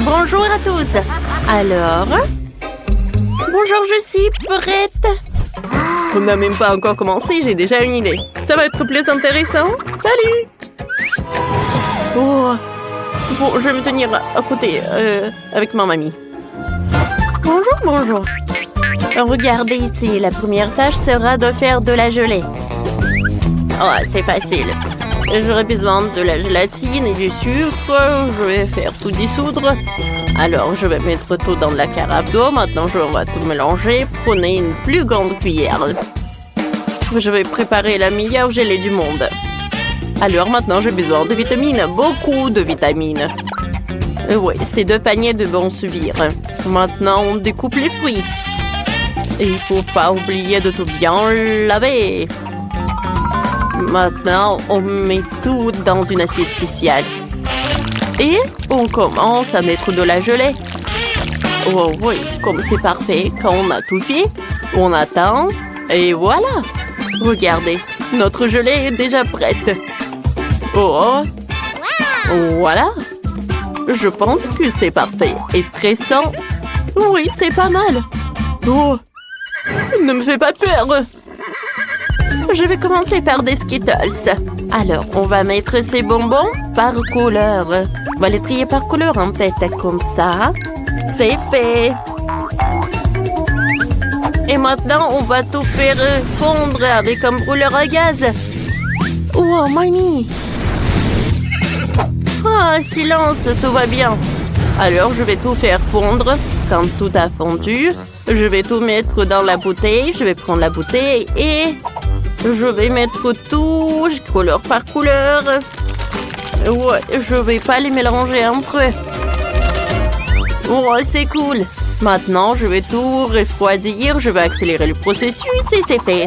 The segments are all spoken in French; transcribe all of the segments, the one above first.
Bonjour à tous. Alors? Bonjour, je suis prête. On n'a même pas encore commencé, j'ai déjà une idée. Ça va être plus intéressant. Salut! Oh! Bon, je vais me tenir à côté avec ma mamie. Bonjour, bonjour. Regardez ici, la première tâche sera de faire de la gelée. Oh, c'est facile. J'aurai besoin de la gélatine et du sucre. Je vais faire tout dissoudre. Alors, je vais mettre tout dans la carafe d'eau. Maintenant, on va tout mélanger. Prenez une plus grande cuillère. Je vais préparer la meilleure gelée du monde. Alors, maintenant, j'ai besoin de vitamines. Beaucoup de vitamines. Oui, ces 2 paniers devront suffire. Maintenant, on découpe les fruits. Et il ne faut pas oublier de tout bien laver. Maintenant, on met tout dans une assiette spéciale. Et on commence à mettre de la gelée. Oh oui, comme c'est parfait. Quand on a tout fait, on attend. Et voilà. Regardez, notre gelée est déjà prête. Oh, voilà. Je pense que c'est parfait. Et très sain. Oui, c'est pas mal. Oh, ne me fais pas peur. Je vais commencer par des Skittles. Alors, on va mettre ces bonbons par couleur. On va les trier par couleur, en fait. Comme ça. C'est fait. Et maintenant, on va tout faire fondre avec un brûleur à gaz. Oh, mamie. Ah, silence, tout va bien. Alors, je vais tout faire fondre. Quand tout a fondu, je vais tout mettre dans la bouteille. Je vais prendre la bouteille et je vais mettre tout, couleur par couleur. Ouais, je vais pas les mélanger entre eux. Oh, c'est cool. Maintenant, je vais tout refroidir. Je vais accélérer le processus et c'est fait.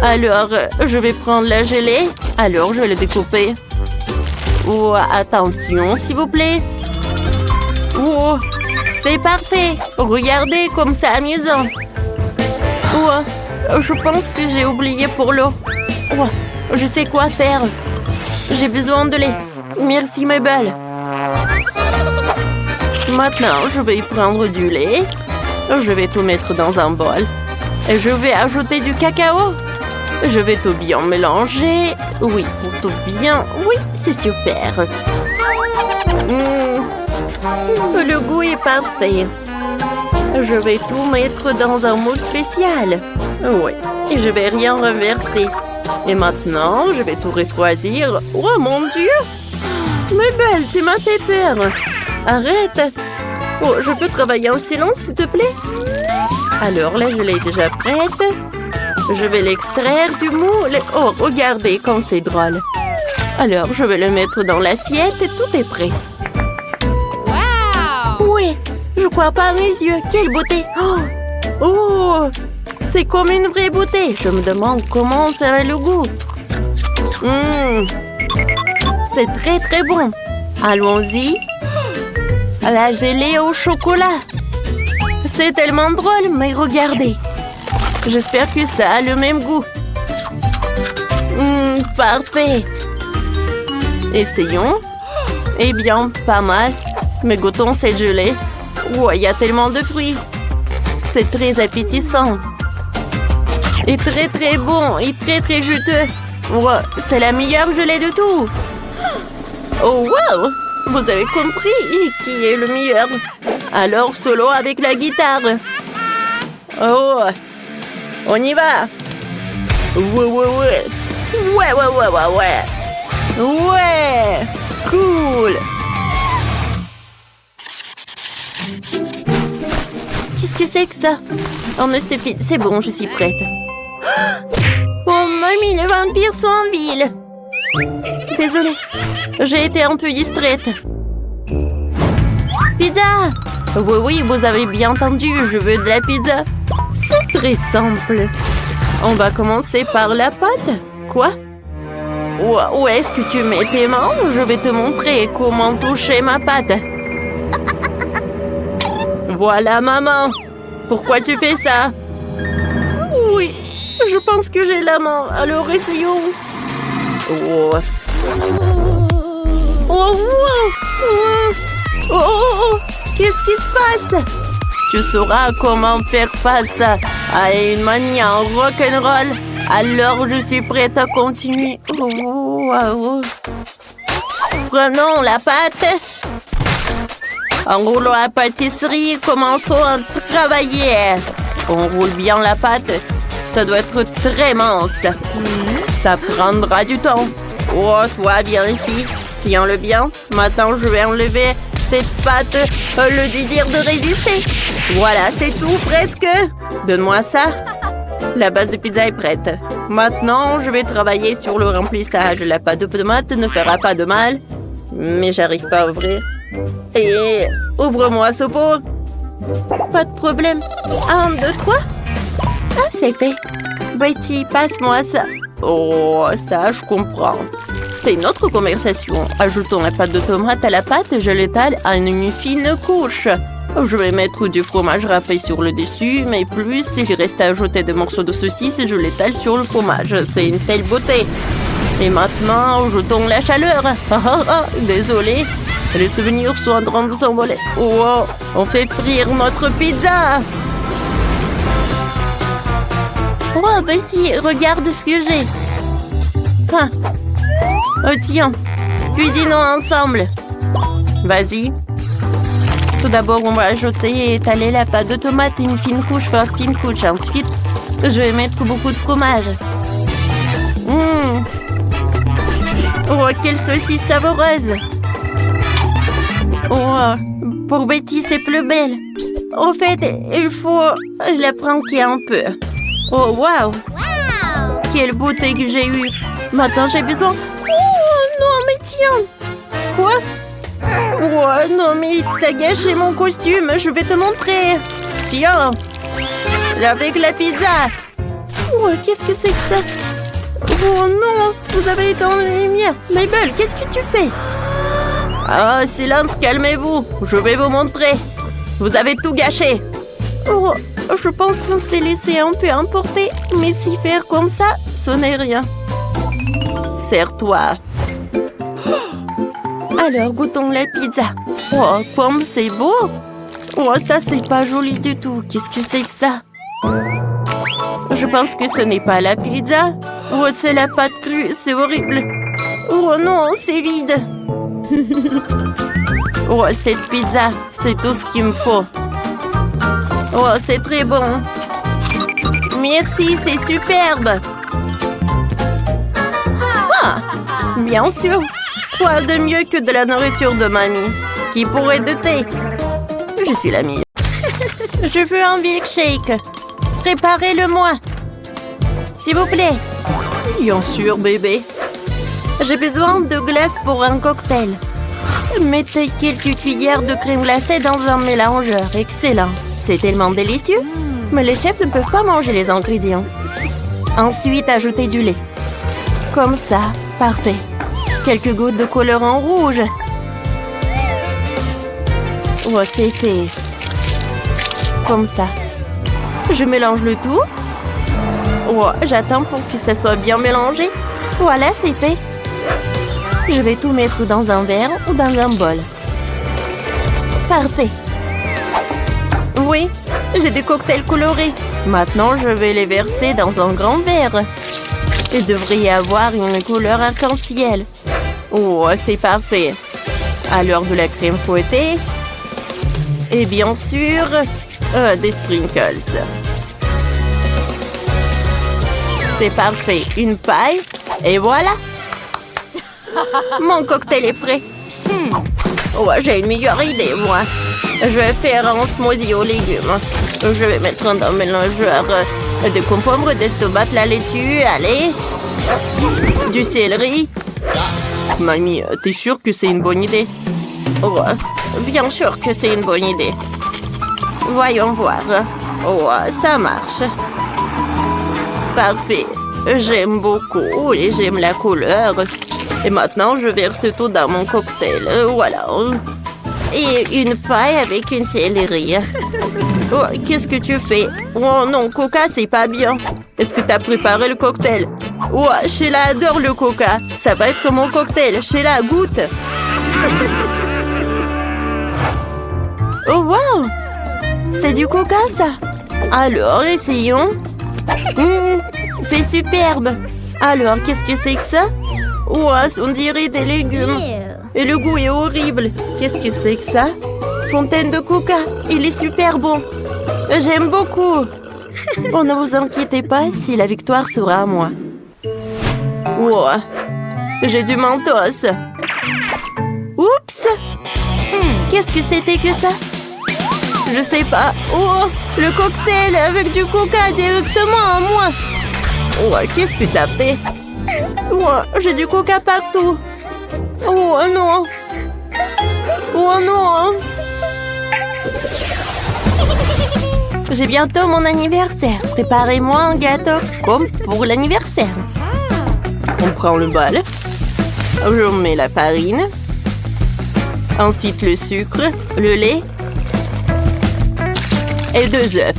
Alors, je vais prendre la gelée. Alors, je vais le découper. Oh, attention, s'il vous plaît. Oh, c'est parfait. Regardez comme c'est amusant. Oh, je pense que j'ai oublié pour l'eau. Oh, je sais quoi faire. J'ai besoin de lait. Merci, Mabel. Maintenant, je vais prendre du lait. Je vais tout mettre dans un bol. Et je vais ajouter du cacao. Je vais tout bien mélanger. Oui, pour tout bien. Oui, c'est super. Le goût est parfait. Je vais tout mettre dans un moule spécial. Oui, et je vais rien renverser. Et maintenant, je vais tout refroidir. Oh mon Dieu! Mabel, tu m'as fait peur. Arrête. Oh, je peux travailler en silence, s'il te plaît? Alors, la gelée est déjà prête. Je vais l'extraire du moule. Oh, regardez comme c'est drôle. Alors, je vais le mettre dans l'assiette et tout est prêt. Wow! Oui, je crois pas à mes yeux. Quelle beauté! Oh, c'est comme une vraie beauté. Je me demande comment ça a le goût. C'est très très bon. Allons-y. La gelée au chocolat. C'est tellement drôle, mais regardez. J'espère que ça a le même goût. Parfait. Essayons. Eh bien, pas mal. Mais goûtons cette gelée. Oh, il y a tellement de fruits. C'est très appétissant. Et très très bon. Et très très juteux. Oh, c'est la meilleure gelée de tout. Oh, wow! Vous avez compris qui est le meilleur. Alors, solo avec la guitare. Oh! On y va! Ouais! Ouais! Cool! Qu'est-ce que c'est que ça? Oh, non, stupide. C'est bon, je suis prête. Oh, mamie, les vampires sont en ville. Désolée. J'ai été un peu distraite. Pizza! Oui, vous avez bien entendu. Je veux de la pizza. C'est très simple. On va commencer par la pâte. Quoi? Où est-ce que tu mets tes mains? Je vais te montrer comment toucher ma pâte. Voilà, maman. Pourquoi tu fais ça? Oui, je pense que j'ai la main. Alors, essayons. Oh. Oh, oh, oh, oh, oh. Qu'est-ce qui se passe? Tu sauras comment faire face à une manie en rock'n'roll. Alors, je suis prête à continuer. Oh, wow. Prenons la pâte. Enroulons la pâtisserie. Commençons à travailler. On roule bien la pâte. Ça doit être très mince. Ça prendra du temps. Oh, toi, viens ici. Tiens-le bien. Maintenant, je vais enlever cette pâte. Le désir de résister. Voilà, c'est tout, presque. Donne-moi ça. La base de pizza est prête. Maintenant, je vais travailler sur le remplissage. La pâte de tomate ne fera pas de mal. Mais j'arrive pas à ouvrir. Et ouvre-moi ce pot. Pas de problème. 1, 2, 3. Ah, c'est fait. Betty, passe-moi ça. Oh, ça, je comprends. C'est une autre conversation. Ajoutons la pâte de tomate à la pâte et je l'étale à une fine couche. Je vais mettre du fromage râpé sur le dessus, mais plus, s'il reste à ajouter des morceaux de saucisse, je l'étale sur le fromage. C'est une telle beauté. Et maintenant, ajoutons la chaleur. Désolé. Les souvenirs sont en train de s'envoler. Oh, on fait frire notre pizza. Oh, Betty, regarde ce que j'ai. Ah. Oh, tiens. Cuisinons ensemble. Vas-y. Tout d'abord, on va ajouter et étaler la pâte de tomate, une fine couche par fine couche. Ensuite, je vais mettre beaucoup de fromage. Oh, quelle saucisse savoureuse! Oh, pour Betty, c'est plus belle. Au fait, il faut la pranker un peu. Oh, waouh! Quelle beauté que j'ai eue! Maintenant, j'ai besoin... Oh, non, mais tiens! Quoi? Oh, non, mais t'as gâché mon costume. Je vais te montrer. Tiens! Avec la pizza! Oh, qu'est-ce que c'est que ça? Oh non! Vous avez éteint la lumière! Mabel, qu'est-ce que tu fais? Ah, silence, calmez-vous! Je vais vous montrer! Vous avez tout gâché! Oh, je pense qu'on s'est laissé un peu emporter, mais si faire comme ça, ce n'est rien. Serre-toi! Alors, goûtons la pizza. Oh, comme c'est beau! Oh, ça, c'est pas joli du tout. Qu'est-ce que c'est que ça? Je pense que ce n'est pas la pizza. Oh, c'est la pâte crue. C'est horrible. Oh non, c'est vide. Oh, cette pizza, c'est tout ce qu'il me faut. Oh, c'est très bon. Merci, c'est superbe. Ah, bien sûr. Quoi de mieux que de la nourriture de mamie? Qui pourrait douter? Je suis la meilleure. Je veux un milkshake. Préparez-le-moi. S'il vous plaît. Bien sûr, bébé. J'ai besoin de glace pour un cocktail. Mettez quelques cuillères de crème glacée dans un mélangeur. Excellent. C'est tellement délicieux. Mais les chefs ne peuvent pas manger les ingrédients. Ensuite, ajoutez du lait. Comme ça. Parfait. Quelques gouttes de colorant rouge. Oh, c'est fait. Comme ça. Je mélange le tout. Oh, j'attends pour que ça soit bien mélangé. Voilà, c'est fait. Je vais tout mettre dans un verre ou dans un bol. Parfait. Oui, j'ai des cocktails colorés. Maintenant, je vais les verser dans un grand verre. Il devrait y avoir une couleur arc-en-ciel. Oh, c'est parfait. À l'heure de la crème fouettée. Et bien sûr, des sprinkles. C'est parfait. Une paille. Et voilà. Mon cocktail est prêt. Oh, j'ai une meilleure idée, moi. Je vais faire un smoothie aux légumes. Je vais mettre dans un mélangeur de concombre, des tomates, la laitue, allez. Du céleri. Mamie, t'es sûre que c'est une bonne idée? Oh, bien sûr que c'est une bonne idée. Voyons voir. Oh, ça marche. Parfait. J'aime beaucoup et j'aime la couleur. Et maintenant, je verse tout dans mon cocktail. Voilà. Et une paille avec une céleri. Oh, qu'est-ce que tu fais? Oh non, Coca, c'est pas bien. Est-ce que tu as préparé le cocktail? Oh, Sheila adore le Coca. Ça va être mon cocktail. Sheila, goûte. Oh, wow! C'est du coca, ça? Alors, essayons. C'est superbe. Alors, qu'est-ce que c'est que ça? Ouah, on dirait des légumes. Et le goût est horrible. Qu'est-ce que c'est que ça? Fontaine de coca. Il est super bon. J'aime beaucoup. Oh, ne vous inquiétez pas si la victoire sera à moi. Ouah, j'ai du mentos. Oups! Qu'est-ce que c'était que ça? Je sais pas. Oh, le cocktail avec du coca directement à moi. Oh, qu'est-ce que t'as fait? Oh, j'ai du coca partout. Oh non. Oh non. J'ai bientôt mon anniversaire. Préparez-moi un gâteau comme pour l'anniversaire. On prend le bol. Je mets la farine. Ensuite le sucre, le lait. Et 2 œufs.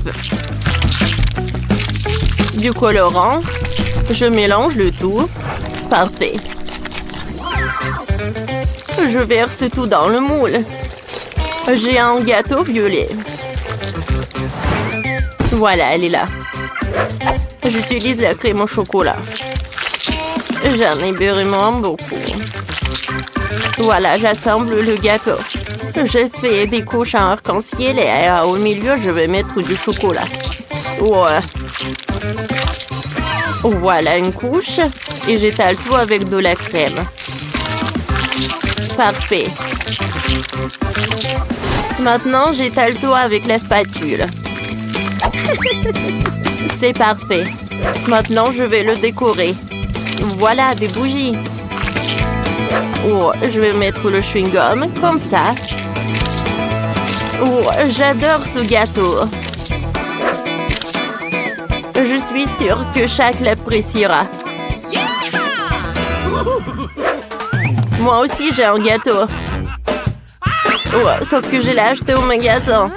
Du colorant. Je mélange le tout. Parfait. Je verse tout dans le moule. J'ai un gâteau violet. Voilà, elle est là. J'utilise la crème au chocolat. J'en ai vraiment beaucoup. Voilà, j'assemble le gâteau. Je fais des couches en arc-en-ciel et au milieu, je vais mettre du chocolat. Ouais. Voilà une couche et j'étale tout avec de la crème. Parfait. Maintenant, j'étale tout avec la spatule. C'est parfait. Maintenant, je vais le décorer. Voilà, des bougies. Oh, je vais mettre le chewing-gum comme ça. Oh, j'adore ce gâteau. Je suis sûre que chaque l'appréciera. Moi aussi, j'ai un gâteau. Oh, sauf que je l'ai acheté au magasin.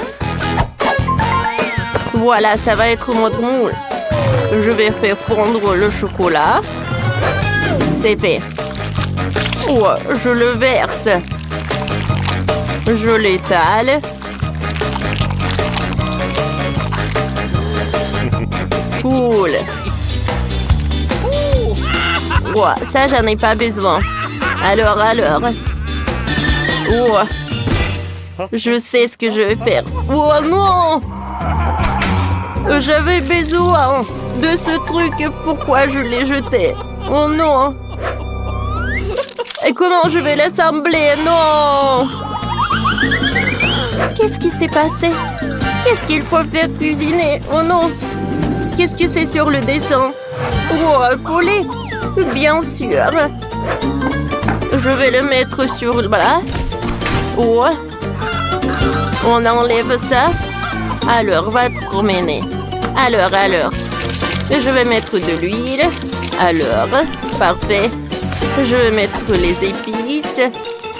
Voilà, ça va être notre moule. Je vais faire fondre le chocolat. C'est fait. Oh, je le verse. Je l'étale. Cool. Oh, ça, j'en ai pas besoin. Alors. Oh, je sais ce que je vais faire. Oh non! J'avais besoin de ce truc. Pourquoi je l'ai jeté? Oh non! Et comment je vais l'assembler? Non! Qu'est-ce qui s'est passé? Qu'est-ce qu'il faut faire cuisiner? Oh non! Qu'est-ce que c'est sur le dessin? Oh, poulet! Bien sûr! Je vais le mettre sur le bras. Oh! On enlève ça. Alors, va te promener. Alors. Je vais mettre de l'huile. Alors, parfait. Je vais mettre les épices.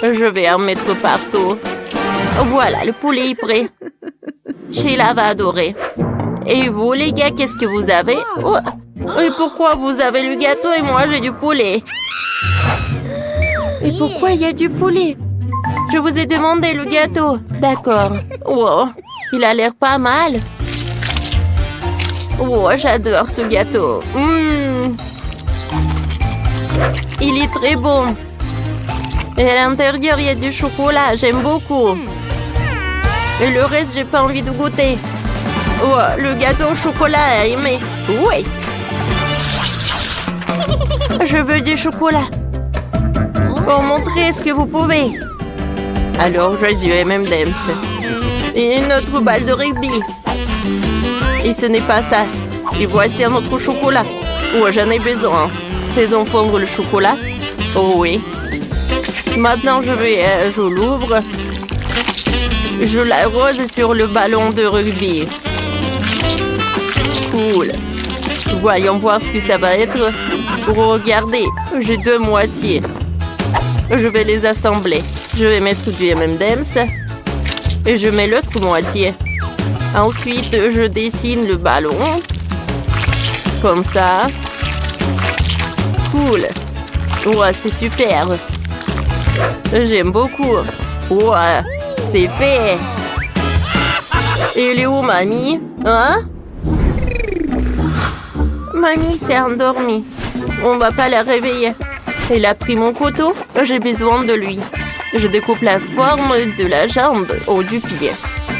Je vais en mettre partout. Voilà, le poulet est prêt. Sheila va adorer. Et vous, les gars, qu'est-ce que vous avez? Oh, et pourquoi vous avez le gâteau et moi, j'ai du poulet? Et pourquoi il y a du poulet? Je vous ai demandé le gâteau. D'accord. Wow, il a l'air pas mal. Oh, j'adore ce gâteau. Il est très bon. Et à l'intérieur, il y a du chocolat. J'aime beaucoup. Et le reste, j'ai pas envie de goûter. Oh, le gâteau au chocolat, aimé. Oui. Je veux du chocolat. Pour montrer ce que vous pouvez. Alors, j'ai du M&M's. Et une autre balle de rugby. Et ce n'est pas ça. Et voici un autre chocolat. Oh, j'en ai besoin. Faisons fondre le chocolat. Oh oui. Maintenant, je l'ouvre. Je l'arrose sur le ballon de rugby. Cool. Voyons voir ce que ça va être. Regardez, j'ai 2 moitiés. Je vais les assembler. Je vais mettre du M&M's. Et je mets l'autre moitié. Ensuite, je dessine le ballon. Comme ça. Cool. Ouais, c'est super. J'aime beaucoup. Ouais, c'est fait. Et elle est où, mamie? Hein? Mamie s'est endormie. On va pas la réveiller. Elle a pris mon couteau. J'ai besoin de lui. Je découpe la forme de la jambe ou du pied.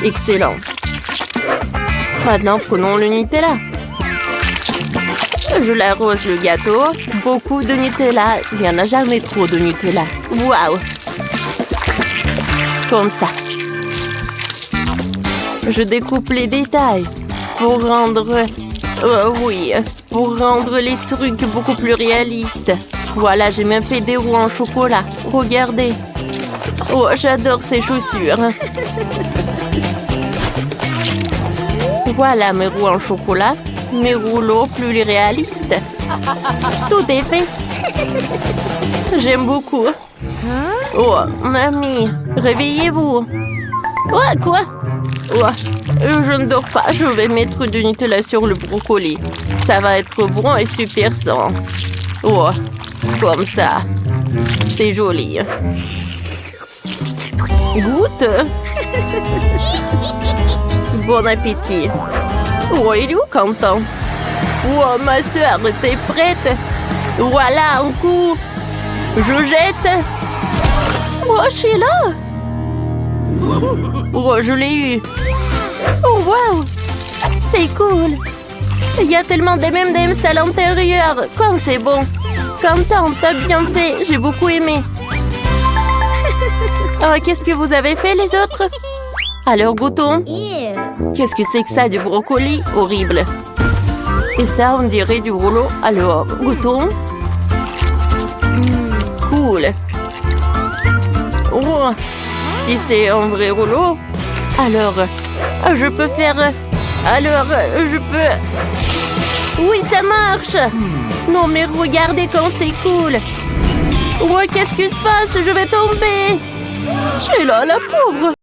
Excellent. Maintenant, prenons le Nutella. Je l'arrose le gâteau. Beaucoup de Nutella. Il n'y en a jamais trop de Nutella. Waouh! Comme ça. Je découpe les détails pour rendre... oui, pour rendre les trucs beaucoup plus réalistes. Voilà, j'ai même fait des roues en chocolat. Regardez. Oh, j'adore ces chaussures. Voilà mes roues en chocolat. Mes rouleaux plus réalistes. Tout est fait. J'aime beaucoup. Oh, mamie, réveillez-vous. Oh, quoi? Oh, je ne dors pas. Je vais mettre du Nutella sur le brocoli. Ça va être bon et super sain. Oh, comme ça. C'est joli. Goûte. Bon appétit. Oh, il est où, Quentin? Oh, ma soeur, t'es prête? Voilà, un coup. Je jette. Oh, Sheila. Oh, je l'ai eu. Oh, wow. C'est cool. Il y a tellement d'M&M's à l'intérieur. Comme c'est bon. Quentin, t'as bien fait. J'ai beaucoup aimé. Oh, qu'est-ce que vous avez fait, les autres? Alors, goûtons. Qu'est-ce que c'est que ça, du brocoli? Horrible. Et ça, on dirait du rouleau. Alors, goûtons. Cool. Oh, si c'est un vrai rouleau, alors, je peux faire... Alors, je peux... Oui, ça marche. Non, mais regardez quand c'est cool. Oh, qu'est-ce qui se passe? Je vais tomber. Sheila, la pauvre.